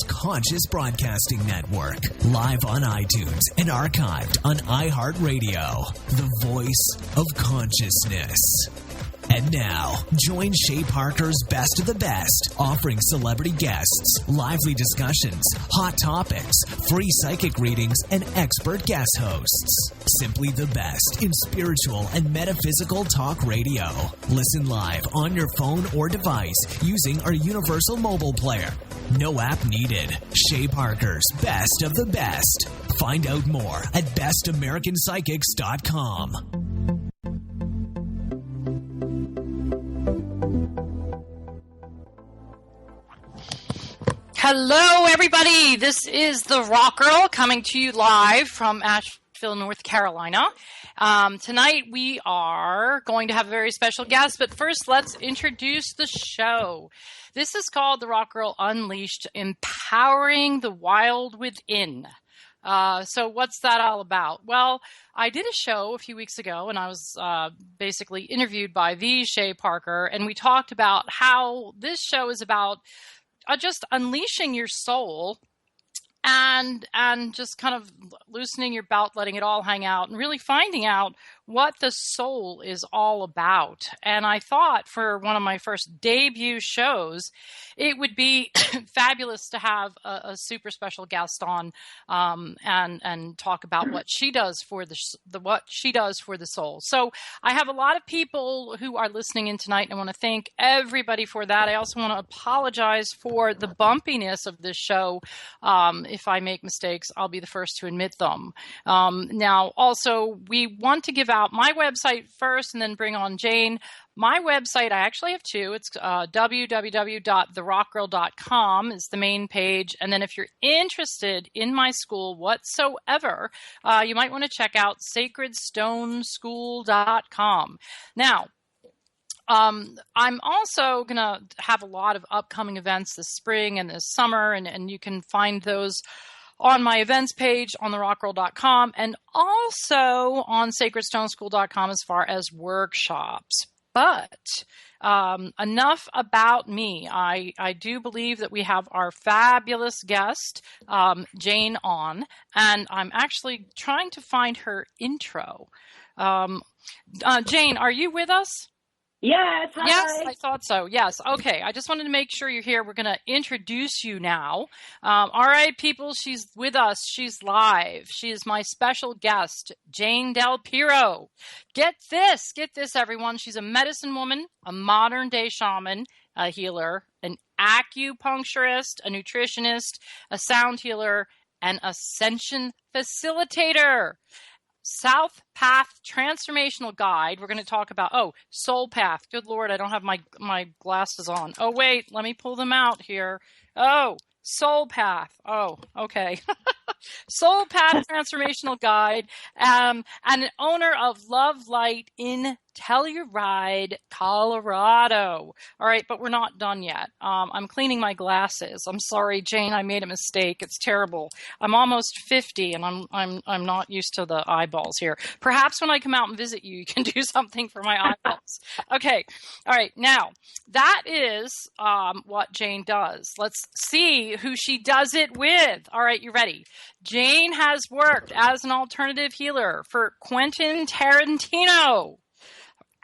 conscious broadcasting network. Live on iTunes and archived on iHeartRadio. The voice of consciousness. And now, join Shay Parker's Best of the Best, offering celebrity guests, lively discussions, hot topics, free psychic readings, and expert guest hosts. Simply the best in spiritual and metaphysical talk radio. Listen live on your phone or device using our universal mobile player. No app needed. Shay Parker's Best of the Best. Find out more at bestamericanpsychics.com. Hello, everybody. This is the Rock Girl coming to you live from Asheville, North Carolina. Tonight we are going to have a very special guest, but first let's introduce the show. This is called the Rock Girl Unleashed, Empowering the Wild Within. So what's that all about? Well, I did a show a few weeks ago, and I was basically interviewed by the Shay Parker, and we talked about how this show is about just unleashing your soul and just kind of loosening your belt, letting it all hang out, and really finding out what the soul is all about. And I thought for one of my first debut shows, it would be fabulous to have a super special guest on and talk about what she does for what she does for the soul. So I have a lot of people who are listening in tonight, and I want to thank everybody for that. I also want to apologize for the bumpiness of this show. If I make mistakes, I'll be the first to admit them. Now, also, we want to give out my website first and then bring on Jane. My website, I actually have two. It's www.therockgirl.com is the main page. And then if you're interested in my school whatsoever, you might want to check out sacredstoneschool.com. Now, I'm also going to have a lot of upcoming events this spring and this summer, and you can find those on my events page on therockgirl.com and also on sacredstoneschool.com as far as workshops. But enough about me. I do believe that we have our fabulous guest, Jane, on, and I'm actually trying to find her intro. Jane, are you with us? Yes. Hi. Yes, I thought so. Yes. Okay. I just wanted to make sure you're here. We're going to introduce you now. All right, people. She's with us. She's live. She is my special guest, Jane Del Piero. Get this, everyone. She's a medicine woman, a modern day shaman, a healer, an acupuncturist, a nutritionist, a sound healer, and Ascension facilitator. South Path Transformational Guide. We're going to talk about, Soul Path. Good Lord, I don't have my glasses on. Oh, wait, let me pull them out here. Oh, Soul Path. Oh, okay. Soul Path Transformational Guide, and an owner of LuvLight in Telluride, Colorado. All right, but we're not done yet. I'm cleaning my glasses. I'm sorry, Jane. I made a mistake. It's terrible. I'm almost 50, and I'm not used to the eyeballs here. Perhaps when I come out and visit you, you can do something for my eyeballs. Okay. All right. Now that is what Jane does. Let's see who she does it with. All right, you ready? Jane has worked as an alternative healer for Quentin Tarantino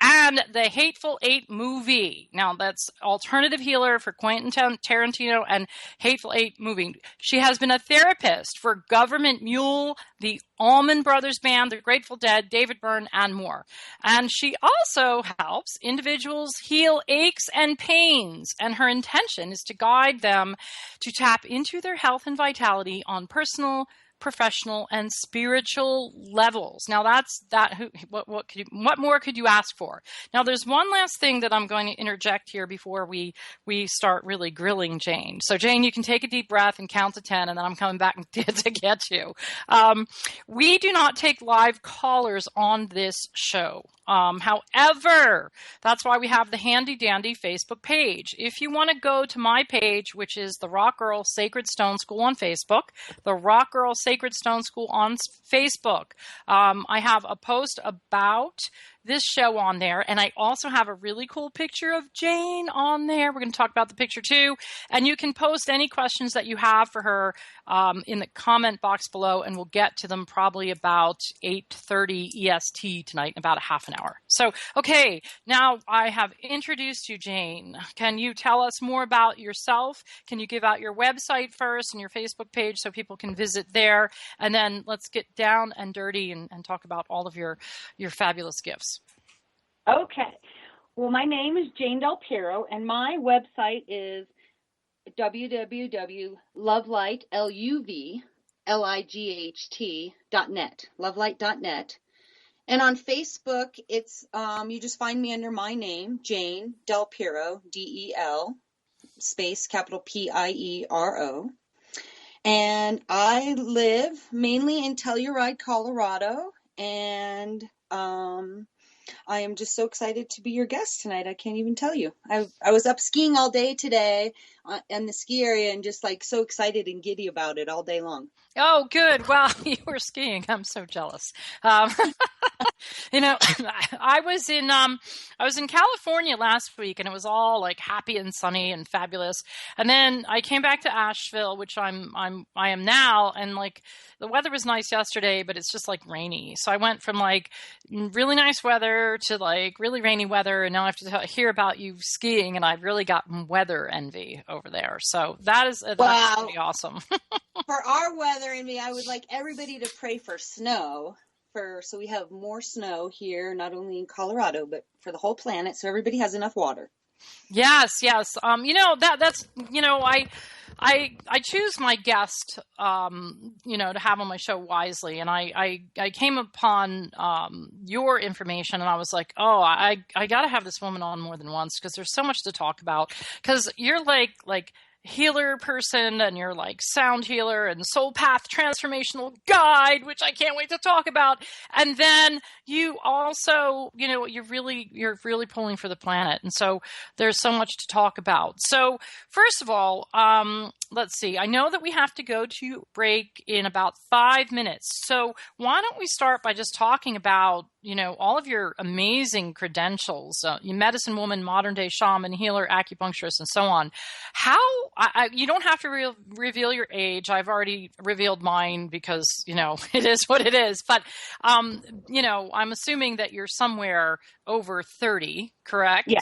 and the Hateful Eight movie. Now, that's alternative healer for Quentin Tarantino and Hateful Eight movie. She has been a therapist for Gov't Mule, the Allman Brothers Band, the Grateful Dead, David Byrne, and more. And she also helps individuals heal aches and pains. And her intention is to guide them to tap into their health and vitality on personal, professional, and spiritual levels. Now what more could you ask for? Now there's one last thing that I'm going to interject here before we start really grilling Jane. So Jane, you can take a deep breath and count to 10, and then I'm coming back to get you. We do not take live callers on this show. However, that's why we have the handy dandy Facebook page. If you want to go to my page, which is the Rock Girl Sacred Stone School on Facebook, the Rock Girl Sacred Stone School on Facebook, I have a post about this show on there. And I also have a really cool picture of Jane on there. We're going to talk about the picture too. And you can post any questions that you have for her in the comment box below, and we'll get to them probably about 8:30 EST tonight in about a half an hour. So, okay, now I have introduced you, Jane. Can you tell us more about yourself? Can you give out your website first and your Facebook page so people can visit there? And then let's get down and dirty and talk about all of your fabulous gifts. Okay. Well, my name is Jane Del Piero, and my website is www.LuvLight, LuvLight.net, LuvLight.net. And on Facebook, it's you just find me under my name, Jane Del Piero, Del, space capital Piero. And I live mainly in Telluride, Colorado, and I am just so excited to be your guest tonight. I can't even tell you. I was up skiing all day today in the ski area and just like so excited and giddy about it all day long. Oh, good. Well, you were skiing. I'm so jealous. You know, I was in California last week, and it was all like happy and sunny and fabulous. And then I came back to Asheville, which I am now, and like the weather was nice yesterday, but it's just like rainy. So I went from like really nice weather to like really rainy weather, and now I have to hear about you skiing, and I've really got weather envy over there. So that's pretty awesome. For our weather envy, I would like everybody to pray for snow. So we have more snow here, not only in Colorado, but for the whole planet, so everybody has enough water. Yes. You know, that's, you know, I choose my guest, you know, to have on my show wisely. And I came upon your information, and I was like, oh, I got to have this woman on more than once, because there's so much to talk about. Because you're like healer person, and you're like sound healer and soul path transformational guide, which I can't wait to talk about. And then you also, you know, you're really pulling for the planet. And so there's so much to talk about. So first of all, let's see, I know that we have to go to break in about 5 minutes. So why don't we start by just talking about, you know, all of your amazing credentials, you medicine woman, modern day shaman, healer, acupuncturist, and so on. How, you don't have to reveal your age. I've already revealed mine because, you know, it is what it is. But, you know, I'm assuming that you're somewhere over 30, correct? Yes.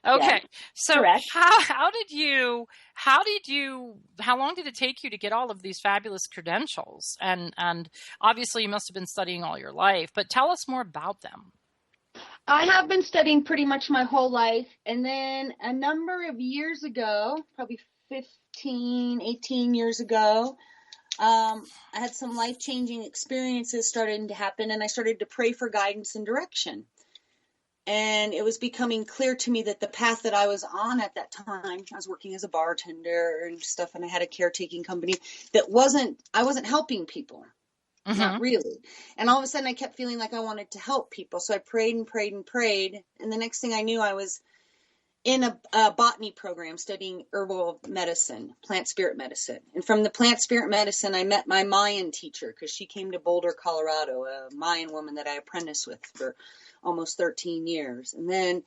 Okay. Yes, so correct. how long did it take you to get all of these fabulous credentials? And obviously you must have been studying all your life, but tell us more about them. I have been studying pretty much my whole life. And then a number of years ago, probably 18 years ago, I had some life-changing experiences starting to happen, and I started to pray for guidance and direction. And it was becoming clear to me that the path that I was on at that time, I was working as a bartender and stuff, and I had a caretaking company I wasn't helping people. Mm-hmm. Not really. And all of a sudden I kept feeling like I wanted to help people. So I prayed and prayed and prayed. And the next thing I knew, I was in a botany program studying herbal medicine, plant spirit medicine. And from the plant spirit medicine, I met my Mayan teacher, because she came to Boulder, Colorado, a Mayan woman that I apprenticed with for almost 13 years. And then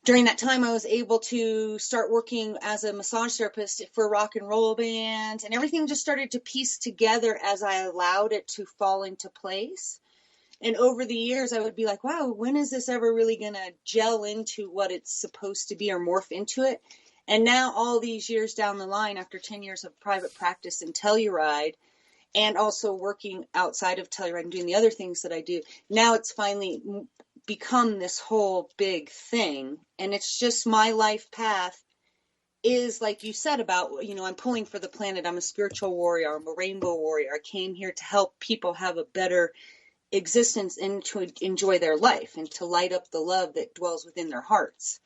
during that time, I was able to start working as a massage therapist for rock and roll bands, and everything just started to piece together as I allowed it to fall into place. And over the years, I would be like, wow, when is this ever really going to gel into what it's supposed to be or morph into it? And now all these years down the line, after 10 years of private practice in Telluride, and also working outside of Telluride and doing the other things that I do, now it's finally become this whole big thing. And it's just my life path is, like you said about, you know, I'm pulling for the planet. I'm a spiritual warrior. I'm a rainbow warrior. I came here to help people have a better existence and to enjoy their life and to light up the love that dwells within their hearts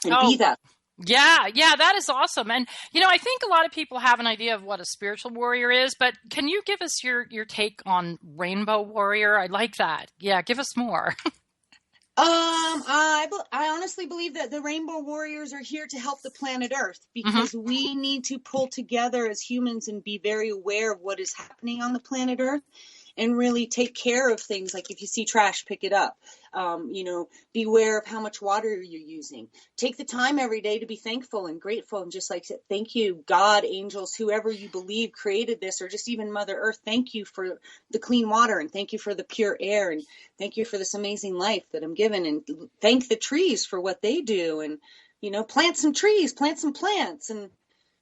and be that. Yeah, that is awesome. And, you know, I think a lot of people have an idea of what a spiritual warrior is, but can you give us your take on rainbow warrior? I like that. Yeah, give us more. I honestly believe that the rainbow warriors are here to help the planet Earth, because mm-hmm. we need to pull together as humans and be very aware of what is happening on the planet Earth. and really take care of things. Like if you see trash, pick it up. Beware of how much water you're using. Take the time every day to be thankful and grateful, and just like thank you, God, angels, whoever you believe created this, or just even Mother Earth. Thank you for the clean water, and thank you for the pure air, and thank you for this amazing life that I'm given, and thank the trees for what they do, and plant some trees, plant some plants, and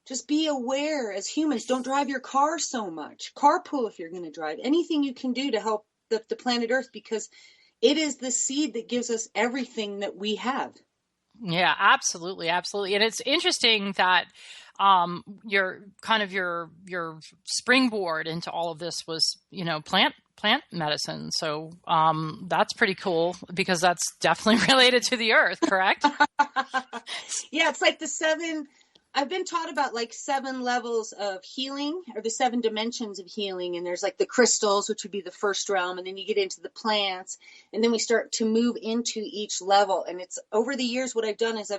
just be aware as humans. Don't drive your car so much. Carpool if you're going to drive. Anything you can do to help the planet Earth, because it is the seed that gives us everything that we have. Yeah, absolutely. Absolutely. And it's interesting that your springboard into all of this was, plant medicine. So that's pretty cool, because that's definitely related to the earth, correct? Yeah, it's like I've been taught about like 7 levels of healing, or the 7 dimensions of healing. And there's like the crystals, which would be the first realm. And then you get into the plants, and then we start to move into each level. And it's over the years, what I've done is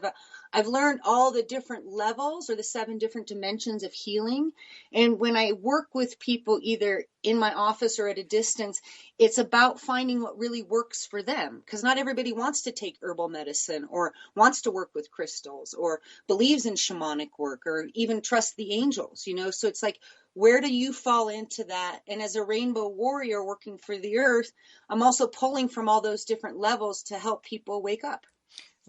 I've learned all the different levels, or the 7 different dimensions of healing. And when I work with people, either in my office or at a distance, it's about finding what really works for them. Because not everybody wants to take herbal medicine, or wants to work with crystals, or believes in shamanic work, or even trust the angels, So it's like, where do you fall into that? And as a rainbow warrior working for the earth, I'm also pulling from all those different levels to help people wake up.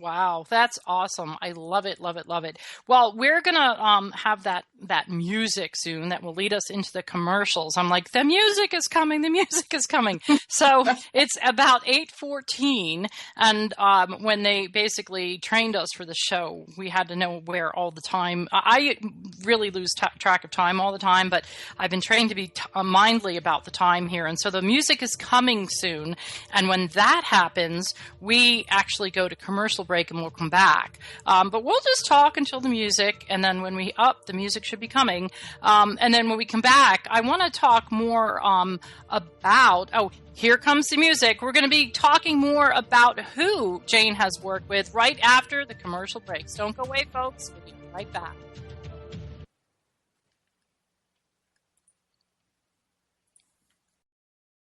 Wow, that's awesome. I love it, love it, love it. Well, we're going to have that music soon that will lead us into the commercials. I'm like, the music is coming, the music is coming. So it's about 8:14, and when they basically trained us for the show, we had to know where all the time. I really lose track of time all the time, but I've been trained to be mindfully about the time here. And so the music is coming soon. And when that happens, we actually go to commercial break, and we'll come back. But we'll just talk until the music, and then when the music should be coming. And then when we come back, I want to talk more about, here comes the music. We're going to be talking more about who Jane has worked with right after the commercial breaks. Don't go away, folks. We'll be right back.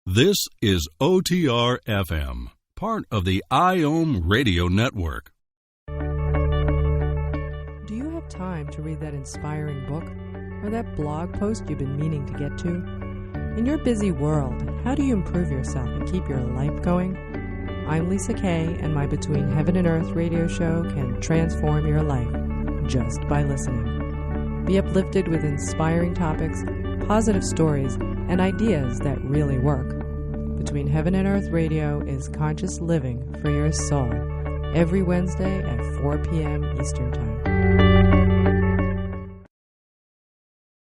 This is OTR FM, part of the IOM Radio Network. Do you have time to read that inspiring book or that blog post you've been meaning to get to? In your busy world, how do you improve yourself and keep your life going? I'm Lisa Kay, and my Between Heaven and Earth radio show can transform your life just by listening. Be uplifted with inspiring topics, positive stories, and ideas that really work. Between Heaven and Earth Radio is conscious living for your soul, every Wednesday at 4 p.m. Eastern Time.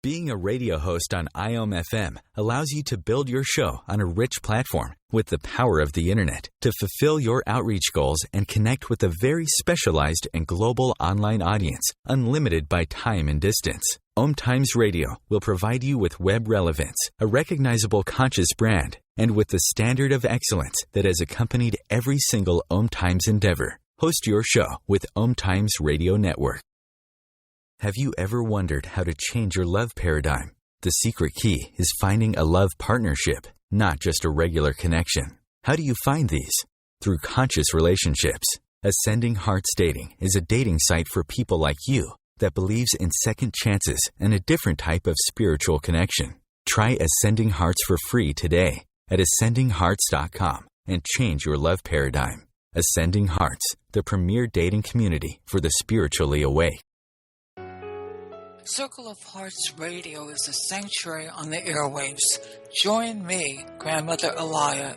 Being a radio host on IOM FM allows you to build your show on a rich platform with the power of the internet to fulfill your outreach goals and connect with a very specialized and global online audience, unlimited by time and distance. OMTimes Radio will provide you with web relevance, a recognizable conscious brand, and with the standard of excellence that has accompanied every single OMTimes endeavor. Host your show with OMTimes Radio Network. Have you ever wondered how to change your love paradigm? The secret key is finding a love partnership, not just a regular connection. How do you find these? Through conscious relationships. Ascending Hearts Dating is a dating site for people like you that believes in second chances and a different type of spiritual connection. Try Ascending Hearts for free today at ascendinghearts.com and change your love paradigm. Ascending Hearts, the premier dating community for the spiritually awake. Circle of Hearts Radio is a sanctuary on the airwaves. Join me, Grandmother Elia,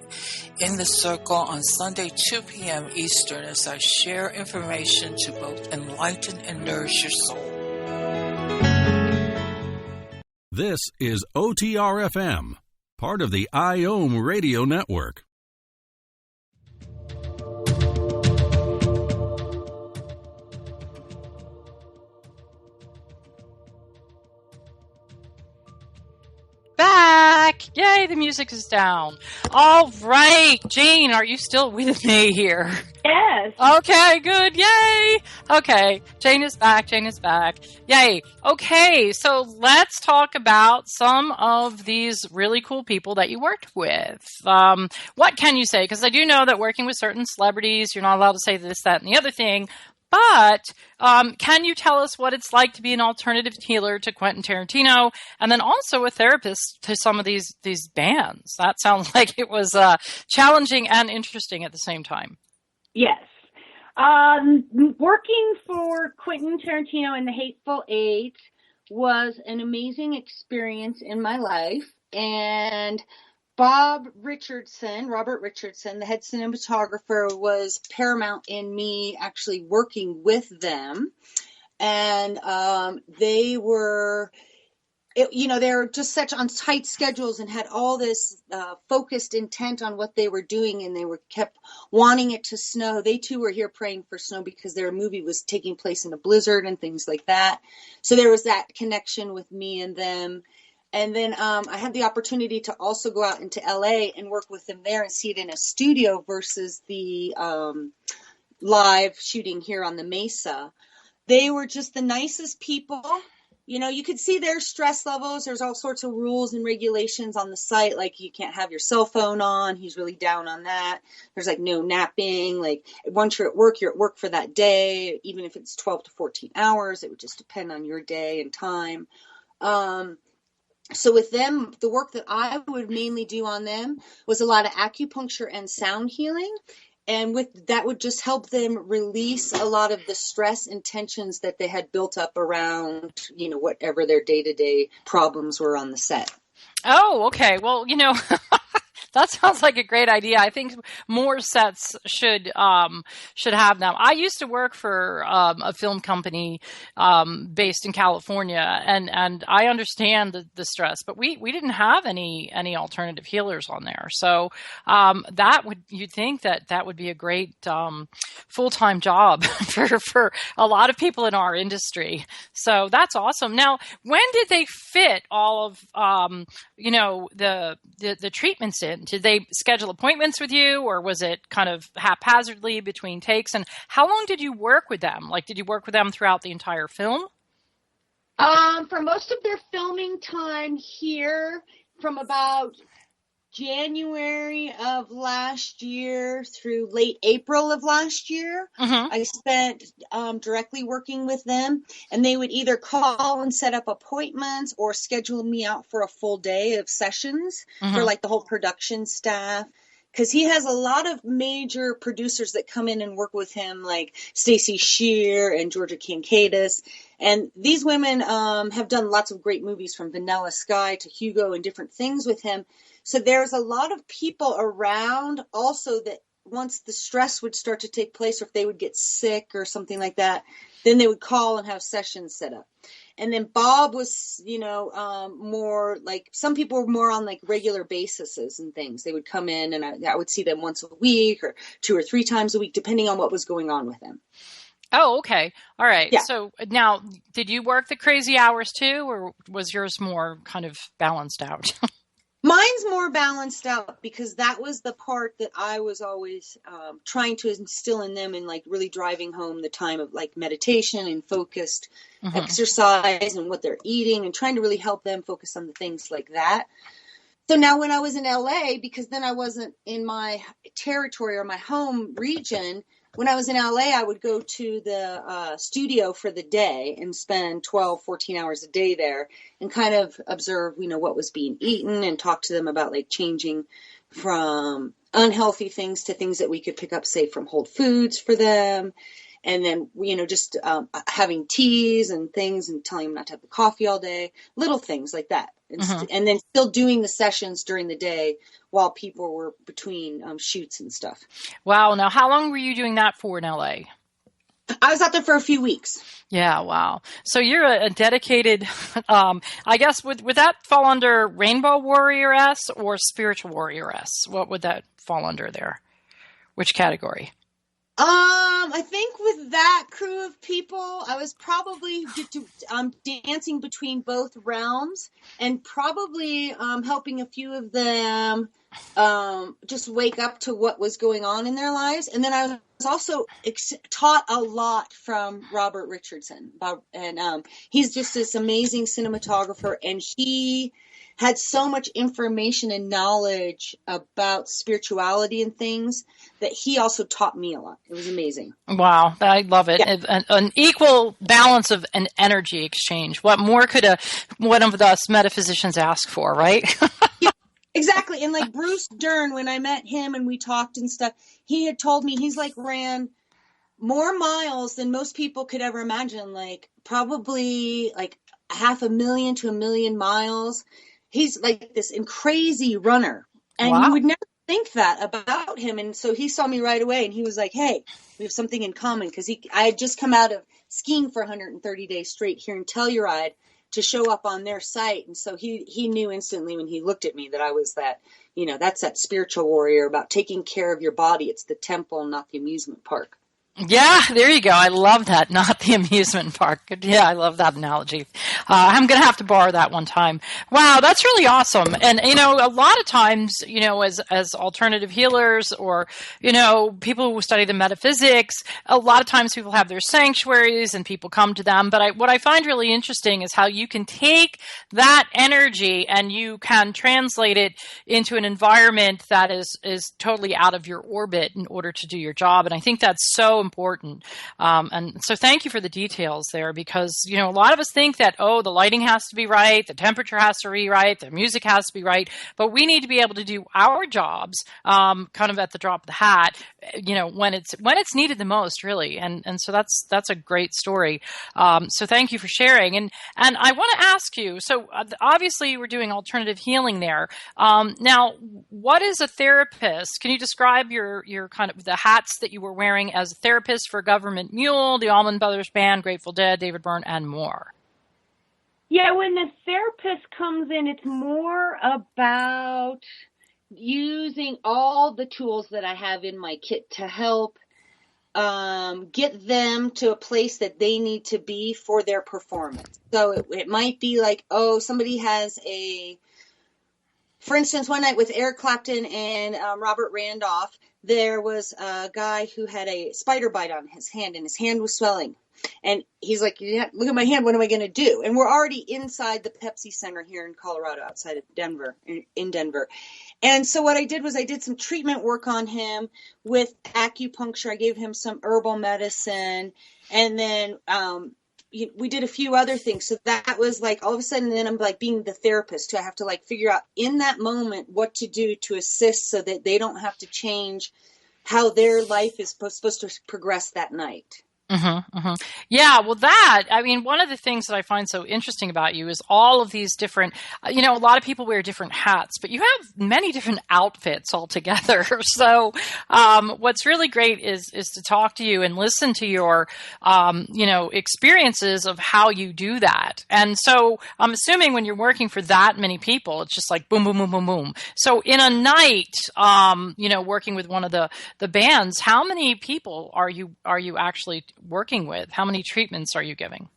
in the circle on Sunday, 2 p.m. Eastern, as I share information to both enlighten and nourish your soul. This is OTR FM, part of the IOM Radio Network. Back! Yay, the music is down. All right, Jane, are you still with me here? Yes. Yes. Okay, good. Yay. Okay. Jane is back. Yay. Okay. So let's talk about some of these really cool people that you worked with. What can you say? Because I do know that working with certain celebrities, you're not allowed to say this, that, and the other thing. But can you tell us what it's like to be an alternative healer to Quentin Tarantino, and then also a therapist to some of these bands? That sounds like it was challenging and interesting at the same time. Yes. Working for Quentin Tarantino and the Hateful Eight was an amazing experience in my life. And Robert Richardson, the head cinematographer, was paramount in me actually working with them. And they were just such on tight schedules and had all this focused intent on what they were doing, and they kept wanting it to snow. They too were here praying for snow because their movie was taking place in a blizzard and things like that. So there was that connection with me and them. And then I had the opportunity to also go out into LA and work with them there and see it in a studio versus the live shooting here on the Mesa. They were just the nicest people. You know, you could see their stress levels. There's all sorts of rules and regulations on the site, like you can't have your cell phone on. He's really down on that. There's like no napping. Like once you're at work for that day, even if it's 12 to 14 hours, it would just depend on your day and time. So with them, the work that I would mainly do on them was a lot of acupuncture and sound healing. And with that would just help them release a lot of the stress and tensions that they had built up around, whatever their day-to-day problems were on the set. Oh, okay. Well, that sounds like a great idea. I think more sets should have them. I used to work for a film company based in California, and I understand the stress, but we didn't have any alternative healers on there. So you'd think that would be a great full-time job for a lot of people in our industry. So that's awesome. Now, when did they fit all of the treatments in? Did they schedule appointments with you, or was it kind of haphazardly between takes? And how long did you work with them? Like, did you work with them throughout the entire film? For most of their filming time here, from about January of last year through late April of last year, I spent directly working with them, and they would either call and set up appointments or schedule me out for a full day of sessions for like the whole production staff. Because he has a lot of major producers that come in and work with him, like Stacey Shear and Georgia Kankadis. And these women have done lots of great movies, from Vanilla Sky to Hugo and different things with him. So there's a lot of people around also that once the stress would start to take place, or if they would get sick or something like that, then they would call and have sessions set up. And then Bob was, more like, some people were more on like regular bases and things. They would come in and I would see them once a week or 2 or 3 times a week, depending on what was going on with them. Oh, okay. All right. Yeah. So now, did you work the crazy hours too, or was yours more kind of balanced out? Mine's more balanced out, because that was the part that I was always trying to instill in them, and like really driving home the time of like meditation and focused exercise and what they're eating, and trying to really help them focus on the things like that. So now when I was in LA, because then I wasn't in my territory or my home region, when I was in LA, I would go to the studio for the day and spend 12, 14 hours a day there and kind of observe, what was being eaten, and talk to them about like changing from unhealthy things to things that we could pick up, say, from whole foods for them. And then, just having teas and things, and telling them not to have the coffee all day, little things like that. And then still doing the sessions during the day while people were between shoots and stuff. Wow. Now, how long were you doing that for in LA? I was out there for a few weeks. Yeah. Wow. So you're a dedicated, I guess, would that fall under Rainbow Warrioress or Spiritual Warrioress? What would that fall under there? Which category? I think with that crew of people, I was probably dancing between both realms and probably helping a few of them just wake up to what was going on in their lives. And then I was also taught a lot from Robert Richardson. And he's just this amazing cinematographer, and he had so much information and knowledge about spirituality and things that he also taught me a lot. It was amazing. Wow, I love it. Yeah. An equal balance of an energy exchange. What more could one of us metaphysicians ask for, right? Yeah, exactly. And like Bruce Dern, when I met him and we talked and stuff, he had told me he's like ran more miles than most people could ever imagine, like probably like 500,000 to 1 million miles. He's like this crazy runner, and Wow. You would never think that about him. And so he saw me right away, and he was like, "Hey, we have something in common." Because I had just come out of skiing for 130 days straight here in Telluride to show up on their site, and so he knew instantly when he looked at me that I was that, that's that spiritual warrior about taking care of your body. It's the temple, not the amusement park. Yeah, there you go. I love that. Not the amusement park. Yeah, I love that analogy. I'm going to have to borrow that one time. Wow, that's really awesome. And, a lot of times, as alternative healers or, people who study the metaphysics, a lot of times people have their sanctuaries and people come to them. But what I find really interesting is how you can take that energy and you can translate it into an environment that is totally out of your orbit in order to do your job. And I think that's so important. And so thank you for the details there, because, a lot of us think that, the lighting has to be right, the temperature has to be right, the music has to be right, but we need to be able to do our jobs kind of at the drop of the hat, when it's needed the most, really. And so that's a great story. So thank you for sharing. And I want to ask you, so obviously you were doing alternative healing there. Now, what is a therapist? Can you describe your kind of the hats that you were wearing as a therapist for Gov't Mule, the Allman Brothers Band, Grateful Dead, David Byrne, and more? Yeah, when the therapist comes in, it's more about using all the tools that I have in my kit to help get them to a place that they need to be for their performance. So it might be like, somebody has for instance, one night with Eric Clapton and Robert Randolph, there was a guy who had a spider bite on his hand, and his hand was swelling. And he's like, "Yeah, look at my hand. What am I going to do?" And we're already inside the Pepsi Center here in Colorado, outside of Denver, in Denver. And so what I did was I did some treatment work on him with acupuncture. I gave him some herbal medicine, and then we did a few other things. So that was like all of a sudden, then I'm like being the therapist. I have to like figure out in that moment what to do to assist so that they don't have to change how their life is supposed to progress that night. Mm-hmm, mm-hmm. Yeah, well, one of the things that I find so interesting about you is all of these different, a lot of people wear different hats, but you have many different outfits altogether. So what's really great is to talk to you and listen to your, experiences of how you do that. And so I'm assuming when you're working for that many people, it's just like boom, boom, boom, boom, boom. So in a night, working with one of the bands, how many people are you actually working with? How many treatments are you giving?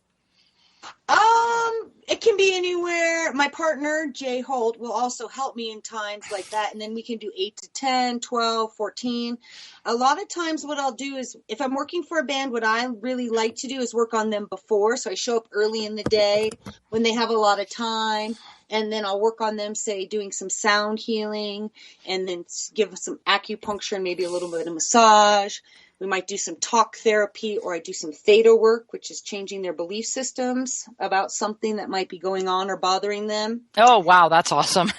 It can be anywhere. My partner, Jay Holt, will also help me in times like that. And then we can do 8 to 10, 12, 14. A lot of times what I'll do is if I'm working for a band, what I really like to do is work on them before. So I show up early in the day when they have a lot of time. And then I'll work on them, say, doing some sound healing, and then give some acupuncture and maybe a little bit of massage. We might do some talk therapy, or I do some theta work, which is changing their belief systems about something that might be going on or bothering them. Oh, wow. That's awesome.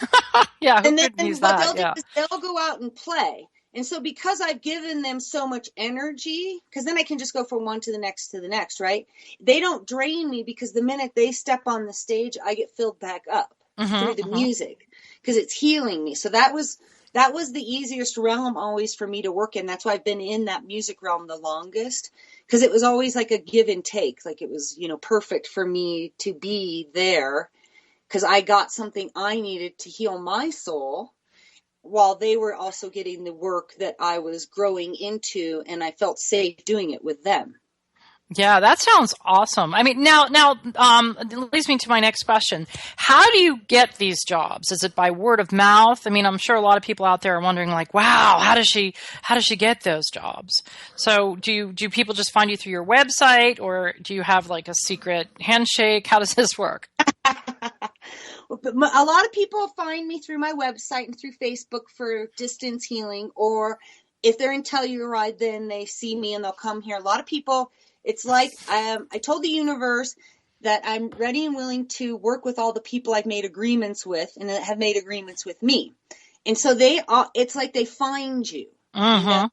Yeah. And then what they'll go out and play. And so because I've given them so much energy, because then I can just go from one to the next, right? They don't drain me, because the minute they step on the stage, I get filled back up through the music, because it's healing me. So that was the easiest realm always for me to work in. That's why I've been in that music realm the longest, because it was always like a give and take. Like it was, perfect for me to be there, because I got something I needed to heal my soul. while they were also getting the work that I was growing into, and I felt safe doing it with them. Yeah, that sounds awesome. I mean, now, it leads me to my next question. How do you get these jobs? Is it by word of mouth? I mean, I'm sure a lot of people out there are wondering, like, wow, how does she get those jobs? So do people just find you through your website, or do you have like a secret handshake? How does this work? A lot of people find me through my website and through Facebook for distance healing, or if they're in Telluride, then they see me and they'll come here. A lot of people, it's like I told the universe that I'm ready and willing to work with all the people I've made agreements with and that have made agreements with me. And so it's like they find you. Uh-huh.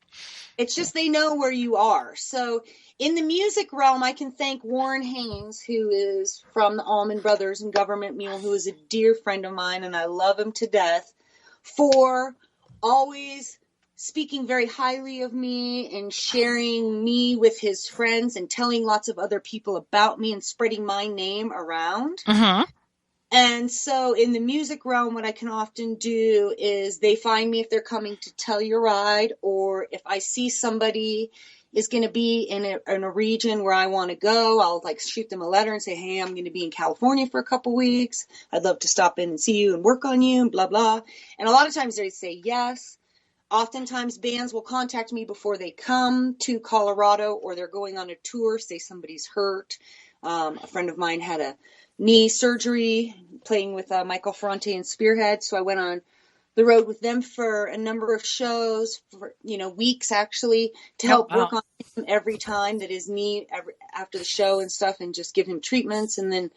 It's just they know where you are. So in the music realm, I can thank Warren Haynes, who is from the Allman Brothers and Gov't Mule, who is a dear friend of mine, and I love him to death, for always speaking very highly of me and sharing me with his friends and telling lots of other people about me and spreading my name around. Uh-huh. And so in the music realm, what I can often do is they find me if they're coming to Telluride, or if I see somebody is going to be in a region where I want to go, I'll like shoot them a letter and say, hey, I'm going to be in California for a couple weeks. I'd love to stop in and see you and work on you and blah, blah. And a lot of times they say yes. Oftentimes bands will contact me before they come to Colorado, or they're going on a tour, say somebody's hurt. A friend of mine had a knee surgery playing with Michael Ferrante and Spearhead. So I went on the road with them for a number of shows, for weeks actually, to help work on him every time that his knee after the show and stuff, and just give him treatments. And then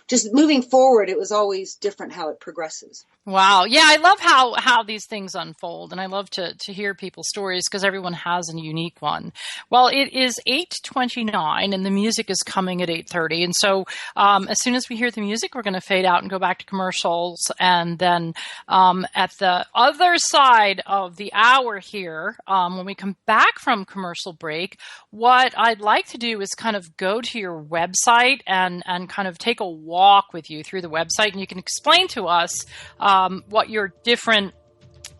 just moving forward, it was always different how it progresses. Wow. Yeah, I love how these things unfold, and I love to hear people's stories because everyone has a unique one. Well, it is 8:29, and the music is coming at 8:30, and so as soon as we hear the music, we're going to fade out and go back to commercials, and then at the other side of the hour here, when we come back from commercial break, what I'd like to do is kind of go to your website and kind of take a walk with you through the website, and you can explain to us what your different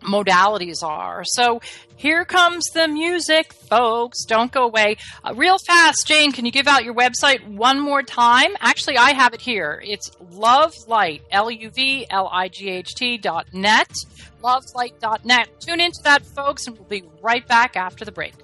modalities are. So here comes the music, folks. Don't go away. Real fast, Jane, can you give out your website one more time? Actually, I have it here. It's LuvLight, LuvLight.net, LuvLight.net. Tune into that, folks, and we'll be right back after the break.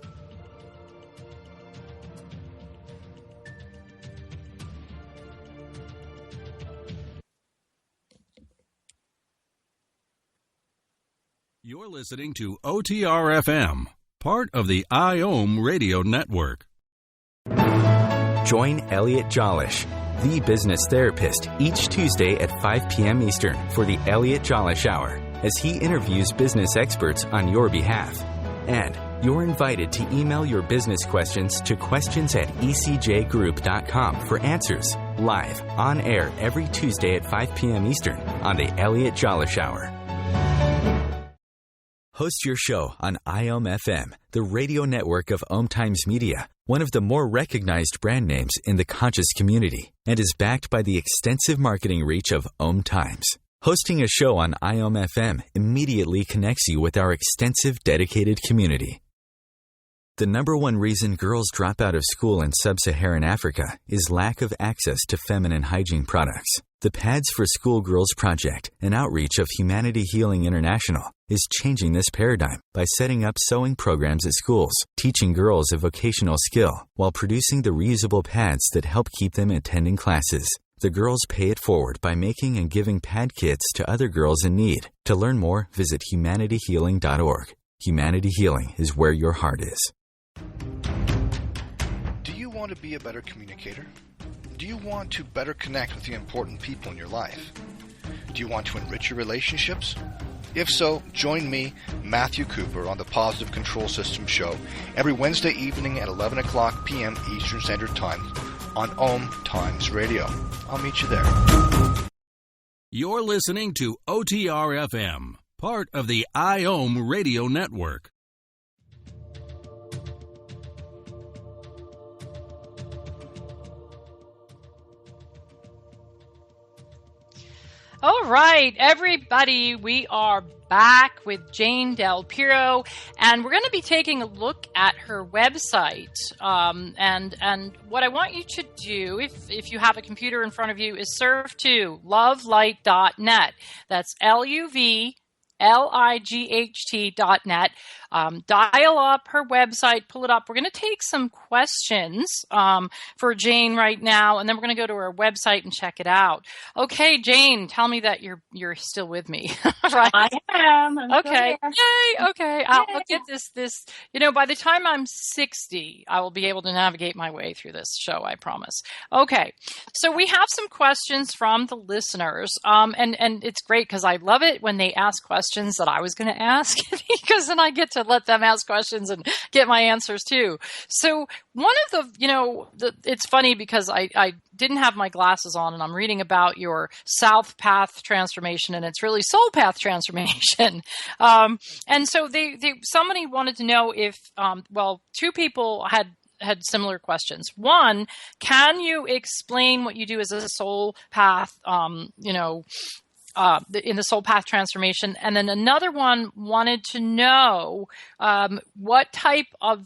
You're listening to OTR-FM, part of the IOM radio network. Join Elliot Jolish, the business therapist, each Tuesday at 5 p.m. Eastern for the Elliot Jolish Hour, as he interviews business experts on your behalf. And you're invited to email your business questions to questions@ecjgroup.com for answers, live, on air every Tuesday at 5 p.m. Eastern on the Elliot Jolish Hour. Host your show on IOM FM, the radio network of OMTimes Media, one of the more recognized brand names in the conscious community, and is backed by the extensive marketing reach of OMTimes. Hosting a show on IOM FM immediately connects you with our extensive dedicated community. The number one reason girls drop out of school in sub-Saharan Africa is lack of access to feminine hygiene products. The Pads for Schoolgirls Project, an outreach of Humanity Healing International, is changing this paradigm by setting up sewing programs at schools, teaching girls a vocational skill, while producing the reusable pads that help keep them attending classes. The girls pay it forward by making and giving pad kits to other girls in need. To learn more, visit humanityhealing.org. Humanity Healing is where your heart is. Do you want to be a better communicator? Do you want to better connect with the important people in your life? Do you want to enrich your relationships? If so, join me, Matthew Cooper, on the Positive Control System Show every Wednesday evening at 11 o'clock p.m. Eastern Standard Time on OMTimes Radio. I'll meet you there. You're listening to OTR-FM, part of the IOM radio network. All right, everybody, we are back with Jane Del Piero, and we're going to be taking a look at her website. And what I want you to do, if you have a computer in front of you, is surf to LuvLight.net. That's LuvLight.net. Dial up her website, pull it up. We're going to take some questions for Jane right now, and then we're going to go to her website and check it out. Okay, Jane, tell me that you're still with me. Right? I am. I'm okay. Yay. Okay. I'll get this. By the time I'm 60, I will be able to navigate my way through this show, I promise. Okay. So we have some questions from the listeners. And it's great because I love it when they ask questions that I was going to ask because then I get to let them ask questions and get my answers too. So one of it's funny because I didn't have my glasses on and I'm reading about your South Path Transformation, and it's really Soul Path Transformation. And so somebody wanted to know if, two people had similar questions. One, can you explain what you do as a soul path, in the Soul Path Transformation? And then another one wanted to know what type of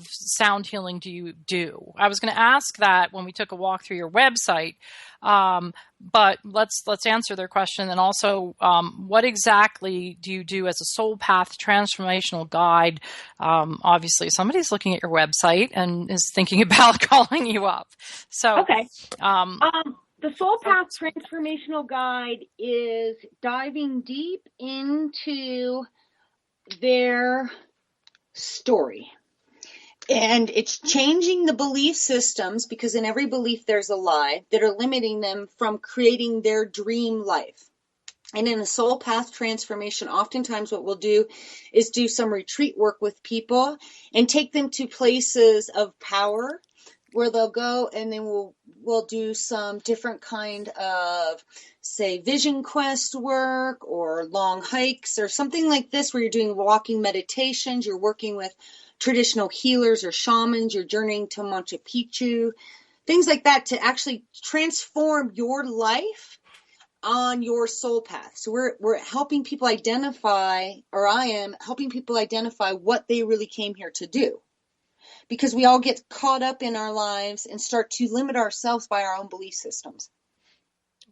sound healing do you do? I was going to ask that when we took a walk through your website, but let's answer their question. And also, what exactly do you do as a Soul Path Transformational guide? Obviously, somebody's looking at your website and is thinking about calling you up. So, okay. The Soul Path Transformational Guide is diving deep into their story. And it's changing the belief systems, because in every belief there's a lie, that are limiting them from creating their dream life. And in the Soul Path Transformation, oftentimes what we'll do is do some retreat work with people and take them to places of power where they'll go, and then we'll do some different kind of, say, vision quest work or long hikes or something like this, where you're doing walking meditations, you're working with traditional healers or shamans, you're journeying to Machu Picchu, things like that, to actually transform your life on your soul path. So we're helping people identify, or I am helping people identify what they really came here to do. Because we all get caught up in our lives and start to limit ourselves by our own belief systems.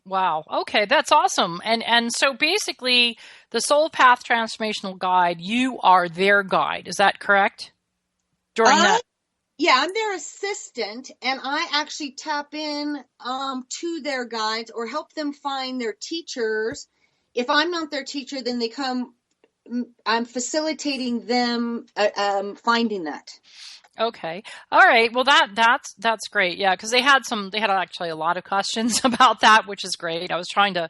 Wow. Okay, that's awesome. And so basically, the Soul Path Transformational Guide, you are their guide. Is that correct? During that? Yeah, I'm their assistant, and I actually tap in to their guides or help them find their teachers. If I'm not their teacher, then they come. I'm facilitating them finding that. Okay. All right. Well, that's great. Yeah. Cause they had actually a lot of questions about that, which is great. I was trying to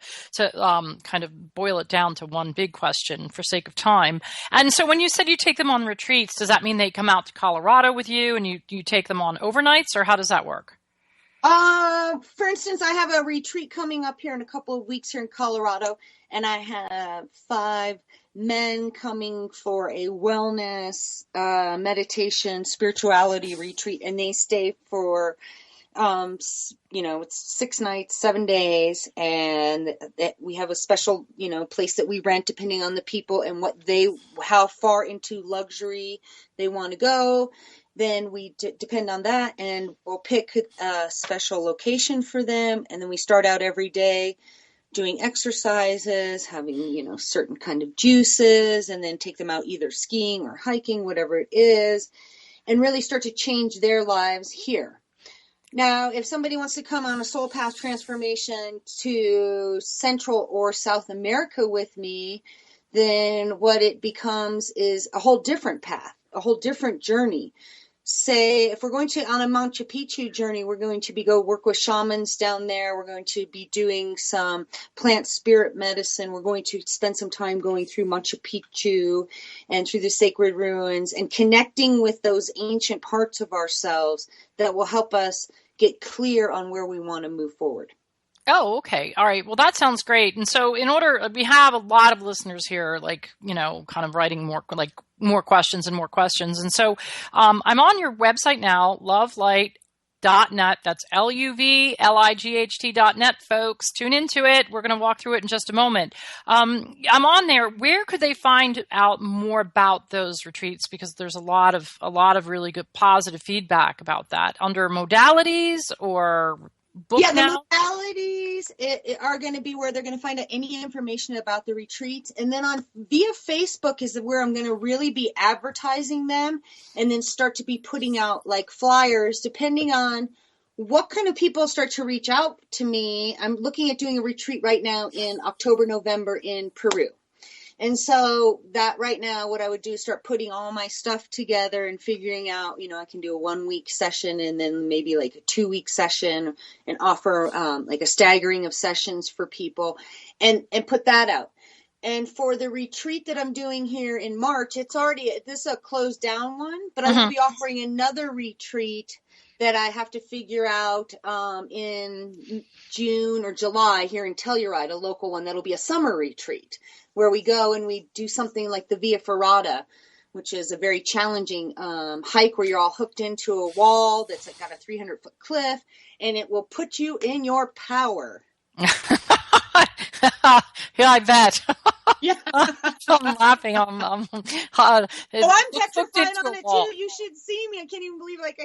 kind of boil it down to one big question for sake of time. And so when you said you take them on retreats, does that mean they come out to Colorado with you and you take them on overnights, or how does that work? For instance, I have a retreat coming up here in a couple of weeks here in Colorado, and I have 5 men coming for a wellness, meditation, spirituality retreat, and they stay for, it's 6 nights, 7 days, and we have a special, place that we rent depending on the people and how far into luxury they want to go. Then we depend on that, and we'll pick a special location for them, and then we start out every day doing exercises, having, certain kind of juices, and then take them out either skiing or hiking, whatever it is, and really start to change their lives here. Now, if somebody wants to come on a Soul Path Transformation to Central or South America with me, then what it becomes is a whole different path, a whole different journey. Say, if we're going to on a Machu Picchu journey, we're going to go work with shamans down there. We're going to be doing some plant spirit medicine. We're going to spend some time going through Machu Picchu and through the sacred ruins and connecting with those ancient parts of ourselves that will help us get clear on where we want to move forward. Oh, okay. All right. Well, that sounds great. And so we have a lot of listeners here, kind of writing more questions and more questions. And so I'm on your website now, LuvLight, LuvLight.net. That's LuvLight.net, folks. Tune into it. We're going to walk through it in just a moment. I'm on there. Where could they find out more about those retreats? Because there's a lot of really good positive feedback about that. Under modalities or book now? The modalities are going to be where they're going to find out any information about the retreats. And then via Facebook is where I'm going to really be advertising them and then start to be putting out like flyers depending on what kind of people start to reach out to me. I'm looking at doing a retreat right now in October, November in Peru. And so that right now, what I would do is start putting all my stuff together and figuring out, I can do a 1 week session and then maybe like a 2 week session and offer like a staggering of sessions for people and put that out. And for the retreat that I'm doing here in March, this is a closed down one, but I will be offering another retreat that I have to figure out in June or July here in Telluride, a local one that'll be a summer retreat where we go and we do something like the Via Ferrata, which is a very challenging hike where you're all hooked into a wall that's got a 300-foot cliff, and it will put you in your power. Yeah, I bet. Yeah. I'm laughing. I'm petrified on it too. You should see me. I can't even believe I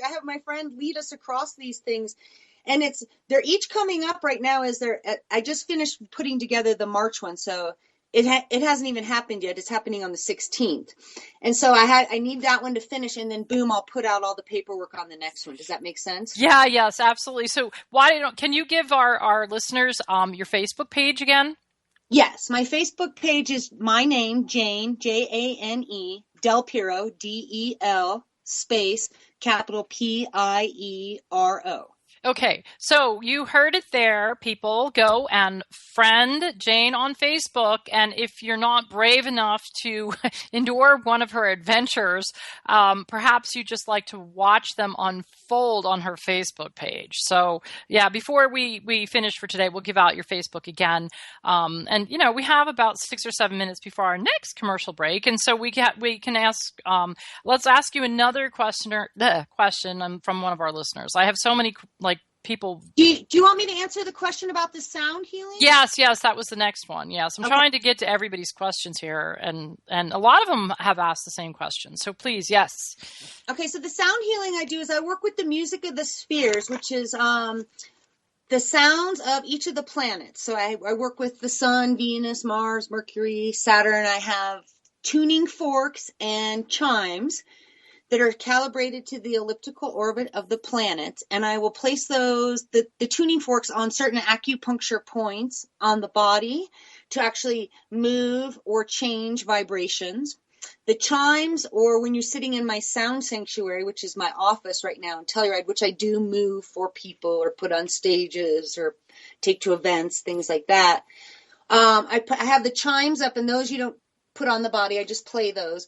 have my friend lead us across these things. And they're each coming up right now I just finished putting together the March one. So it hasn't even happened yet. It's happening on the 16th. And so I need that one to finish, and then boom, I'll put out all the paperwork on the next one. Does that make sense? Yeah, yes, absolutely. So can you give our listeners your Facebook page again? Yes, my Facebook page is my name, Jane, Jane, Del Piero, Del, space, capital Piero. Okay, so you heard it there, people. Go and friend Jane on Facebook, and if you're not brave enough to endure one of her adventures, perhaps you just like to watch them unfold on her Facebook page. So, yeah, before we finish for today, we'll give out your Facebook again. And, we have about 6 or 7 minutes before our next commercial break, and so we can ask, let's ask you another question from one of our listeners. I have so many, people. Do you want me to answer the question about the sound healing? Yes, that was the next one. Yes, I'm trying to get to everybody's questions here, and a lot of them have asked the same question. So please, yes. Okay, so the sound healing I do is I work with the music of the spheres, which is the sounds of each of the planets. So I work with the Sun, Venus, Mars, Mercury, Saturn. I have tuning forks and chimes that are calibrated to the elliptical orbit of the planets. And I will place the tuning forks on certain acupuncture points on the body to actually move or change vibrations. The chimes, or when you're sitting in my sound sanctuary, which is my office right now in Telluride, which I do move for people or put on stages or take to events, things like that. I have the chimes up, and those you don't put on the body. I just play those,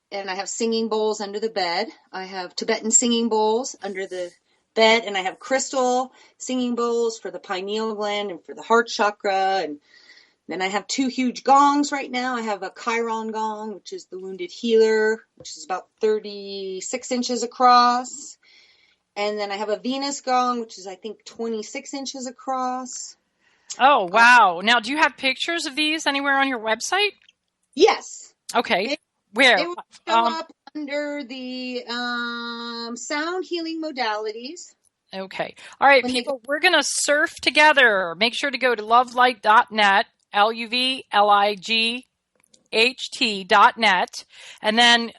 and I have singing bowls under the bed. I have Tibetan singing bowls under the bed, and I have crystal singing bowls for the pineal gland and for the heart chakra. And then I have 2 huge gongs right now. I have a Chiron gong, which is the wounded healer, which is about 36 inches across. And then I have a Venus gong, which is, I think, 26 inches across. Oh, wow. Now, do you have pictures of these anywhere on your website? Yes. Okay. Where? They will show up under the sound healing modalities. Okay. All right, people, we're going to surf together. Make sure to go to LuvLight.net, LuvLight.net, and then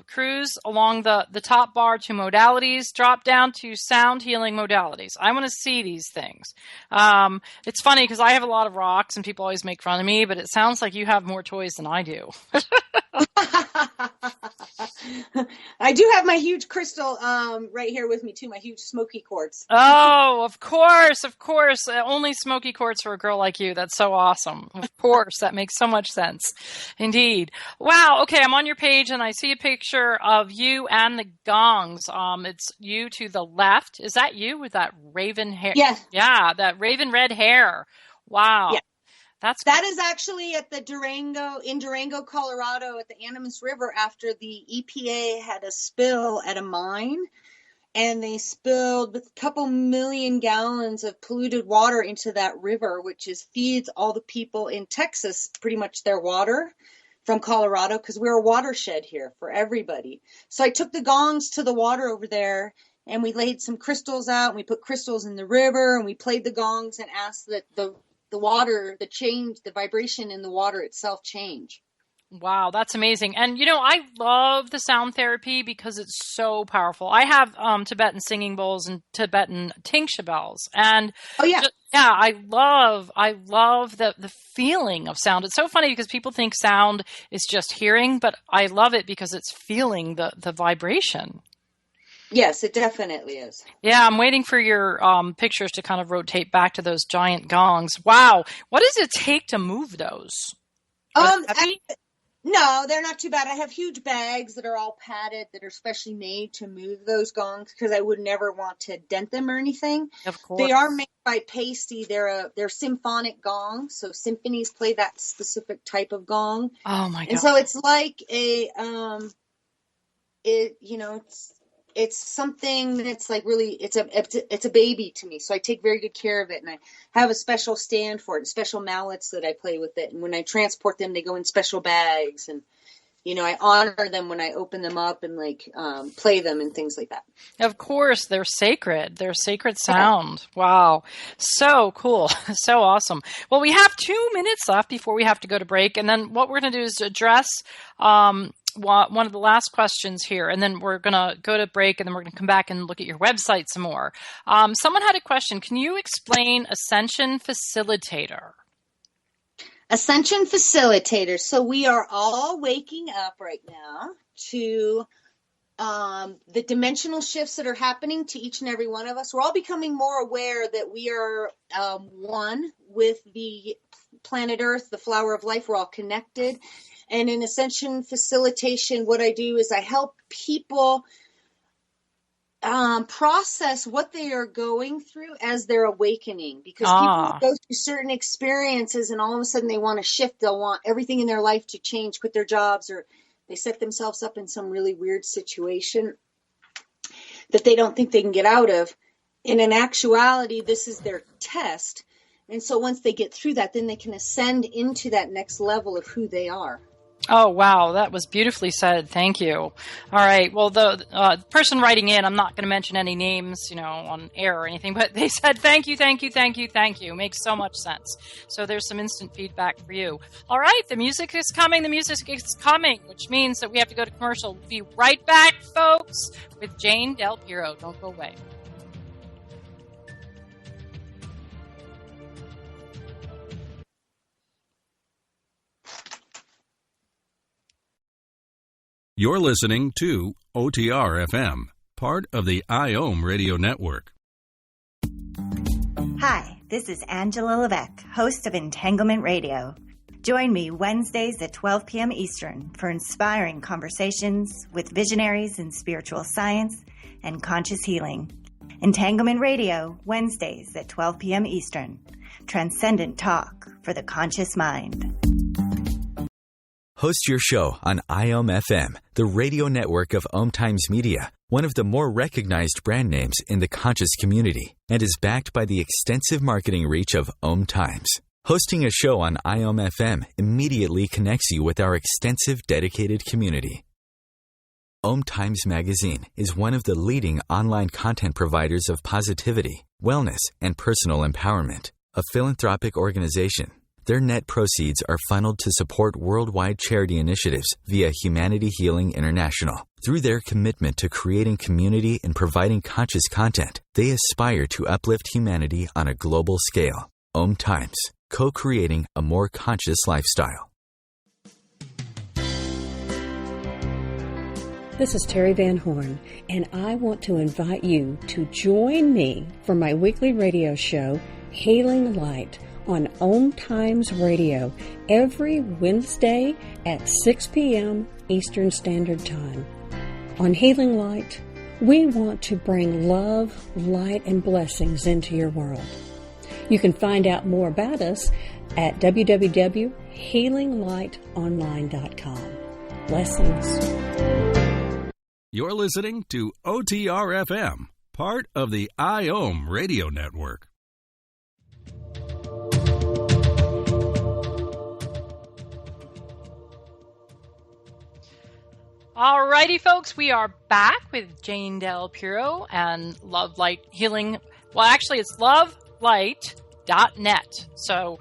cruise along the top bar to modalities, drop down to sound healing modalities. I want to see these things. It's funny because I have a lot of rocks and people always make fun of me, but it sounds like you have more toys than I do. I do have my huge crystal right here with me too, my huge smoky quartz. Oh, of course. Only smoky quartz for a girl like you. That's so awesome. Of course. That makes so much sense. Indeed. Wow. Okay. I'm on your page and I see a picture of you and the gongs. It's you to the left. Is that you with that raven hair? Yes. Yeah. That raven red hair. Wow. Yeah. That is actually at the Durango, Colorado, at the Animas River after the EPA had a spill at a mine. and they spilled a couple million gallons of polluted water into that river, which feeds all the people in Texas pretty much their water from Colorado, because we're a watershed here for everybody. So I took the gongs to the water over there, and we laid some crystals out, and we put crystals in the river, and we played the gongs and asked that the water, the vibration in the water itself change. Wow, that's amazing. And, I love the sound therapy because it's so powerful. I have Tibetan singing bowls and Tibetan tingsha bells. And I love the feeling of sound. It's so funny because people think sound is just hearing, but I love it because it's feeling the vibration. Yes, it definitely is. Yeah, I'm waiting for your pictures to kind of rotate back to those giant gongs. Wow. What does it take to move those? No, they're not too bad. I have huge bags that are all padded that are specially made to move those gongs because I would never want to dent them or anything. Of course. They are made by Pasty. They're symphonic gongs, so symphonies play that specific type of gong. Oh my god. And so it's like it's something that's like really, it's a baby to me. So I take very good care of it, and I have a special stand for it, and special mallets that I play with it. And when I transport them, they go in special bags, and I honor them when I open them up and play them and things like that. Of course, they're sacred. They're sacred sound. Wow. So cool. So awesome. Well, we have 2 minutes left before we have to go to break. And then what we're going to do is address one of the last questions here, and then we're going to go to break, and then we're going to come back and look at your website some more. Someone had a question. Can you explain Ascension Facilitator? Ascension Facilitator. So we are all waking up right now to the dimensional shifts that are happening to each and every one of us. We're all becoming more aware that we are one with the planet Earth, the flower of life. We're all connected. And in Ascension Facilitation, what I do is I help people process what they are going through as they're awakening, because people go through certain experiences and all of a sudden they want to shift. They'll want everything in their life to change, quit their jobs, or they set themselves up in some really weird situation that they don't think they can get out of. And in actuality, this is their test. And so once they get through that, then they can ascend into that next level of who they are. Oh, wow. That was beautifully said. Thank you. All right. Well, the person writing in, I'm not going to mention any names, on air or anything, but they said, thank you, thank you, thank you, thank you. Makes so much sense. So there's some instant feedback for you. All right. The music is coming. The music is coming, which means that we have to go to commercial. We'll be right back, folks, with Jane Del Piero. Don't go away. You're listening to OTR FM, part of the IOM radio network. Hi, this is Angela Levesque, host of Entanglement Radio. Join me Wednesdays at 12 p.m. Eastern for inspiring conversations with visionaries in spiritual science and conscious healing. Entanglement Radio, Wednesdays at 12 p.m. Eastern. Transcendent talk for the conscious mind. Host your show on IOM FM, the radio network of OMTimes Media, one of the more recognized brand names in the conscious community, and is backed by the extensive marketing reach of OMTimes. Hosting a show on IOM FM immediately connects you with our extensive dedicated community. OMTimes Magazine is one of the leading online content providers of positivity, wellness, and personal empowerment, a philanthropic organization. Their net proceeds are funneled to support worldwide charity initiatives via Humanity Healing International. Through their commitment to creating community and providing conscious content, they aspire to uplift humanity on a global scale. OMTimes, co-creating a more conscious lifestyle. This is Terry Van Horn, and I want to invite you to join me for my weekly radio show, Healing Light, on OMTimes Radio every Wednesday at 6 p.m. Eastern Standard Time. On Healing Light, we want to bring love, light, and blessings into your world. You can find out more about us at www.healinglightonline.com. Blessings. You're listening to OTR-FM, part of the IOM radio network. Alrighty, folks, we are back with Jane Del Piero and LuvLight Healing. Well, actually, it's LuvLight.net. So